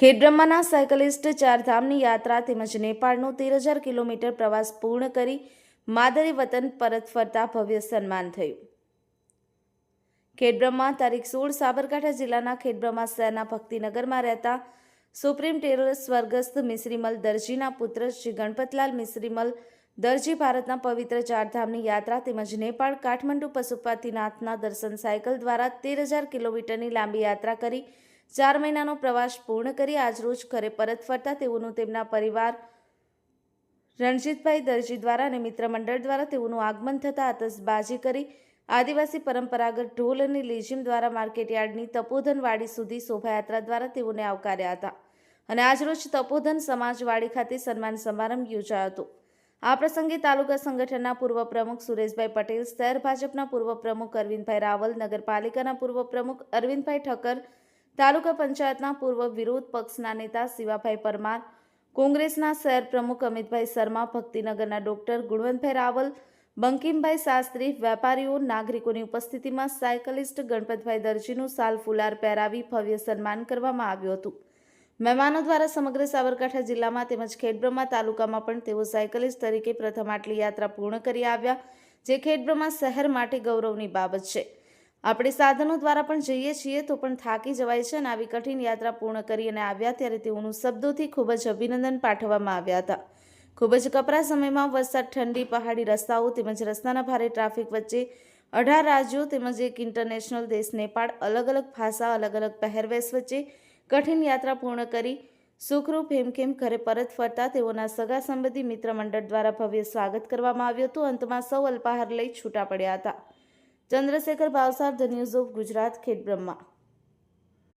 ખેડબ્રહ્માના cyclist ચારધામની યાત્રા તેમજ નેપાળનો 13,000 kilometre પ્રવાસ પૂર્ણ કરી માદરે વતન પરત ફરતા ભવ્ય સન્માન થયું. ખેડબ્રહ્મા તારીખ 16 સાબરકાંઠા જિલ્લાના ખેડબ્રહ્મા શહેરના ભક્તિનગરમાં રહેતા સુપ્રીમ ટેરર સ્વર્ગસ્થ મિશ્રીમલ દરજીના પુત્ર શ્રી ગણપતલાલ મિશ્રીમલ દરજી ભારતના પવિત્ર ચારધામની યાત્રા તેમજ નેપાળ કાઠમંડુ પશુપતિનાથના દર્શન સાયકલ દ્વારા 13,000 કિલોમીટરની લાંબી યાત્રા કરી 4 મહિનાનો પ્રવાસ પૂર્ણ કરી આજરોજ ઘરે પરત ફરતા તેઓનું તેમના પરિવાર રણજીતભાઈ દરજી દ્વારા અને મિત્ર મંડળ દ્વારા તેઓનું આગમન થતાં આતશબાજી કરી આદિવાસી પરંપરાગત ઢોલ અને લેઝીમ દ્વારા માર્કેટયાર્ડની તપોધન વાડી સુધી શોભાયાત્રા દ્વારા તેઓને આવકાર્યા હતા અને આજરોજ તપોધન સમાજવાડી ખાતે સન્માન સમારંભ યોજાયો હતો. આ પ્રસંગે તાલુકા સંગઠનના પૂર્વ પ્રમુખ સુરેશભાઈ પટેલ, શહેર ભાજપના પૂર્વ પ્રમુખ અરવિંદભાઈ રાવલ, નગરપાલિકાના પૂર્વ પ્રમુખ અરવિંદભાઈ ઠક્કર, તાલુકા પંચાયતના પૂર્વ વિરોધ પક્ષના નેતા શિવાભાઈ પરમાર, કોંગ્રેસના શહેર પ્રમુખ અમિતભાઈ શર્મા, ભક્તિનગરના ડોક્ટર ગુણવંતભાઈ રાવલ, બંકિમભાઈ શાસ્ત્રી, વેપારીઓ, નાગરિકોની ઉપસ્થિતિમાં સાયકલિસ્ટ ગણપતભાઈ દરજીનું સાલ ફુલાર પહેરાવી ભવ્ય સન્માન કરવામાં આવ્યું હતું. મહેમાનો દ્વારા સમગ્ર સાબરકાંઠા જિલ્લામાં તેમજ ખેડબ્રહ્મા તાલુકામાં પણ તેઓ સાયકલિસ્ટ તરીકે પ્રથમ આટલી યાત્રા પૂર્ણ કરી આવ્યા, જે ખેડબ્રહ્મા શહેર માટે ગૌરવની બાબત છે. આપણે સાધનો દ્વારા પણ જઈએ છીએ તો પણ થાકી જવાય છે અને આવી કઠિન યાત્રા પૂર્ણ કરી અને આવ્યા ત્યારે તેઓનું શબ્દોથી ખૂબ જ અભિનંદન પાઠવવામાં આવ્યા હતા. ખૂબ જ કપરા સમયમાં વરસાદ, ઠંડી, પહાડી રસ્તાઓ તેમજ રસ્તાના ભારે ટ્રાફિક વચ્ચે 18 રાજ્યો તેમજ એક ઇન્ટરનેશનલ દેશ નેપાળ, અલગ અલગ ભાષા, અલગ અલગ પહેરવેશ વચ્ચે કઠિન યાત્રા પૂર્ણ કરી સુખરૂપ હેમખેમ ઘરે પરત ફરતા તેઓના સગા સંબંધી મિત્ર મંડળ દ્વારા ભવ્ય સ્વાગત કરવામાં આવ્યું હતું. અંતમાં સૌ અલ્પાહાર લઈ છૂટા પડ્યા હતા. Chandrashekhar Bhavsar, the news of Gujarat, Khedbrahma.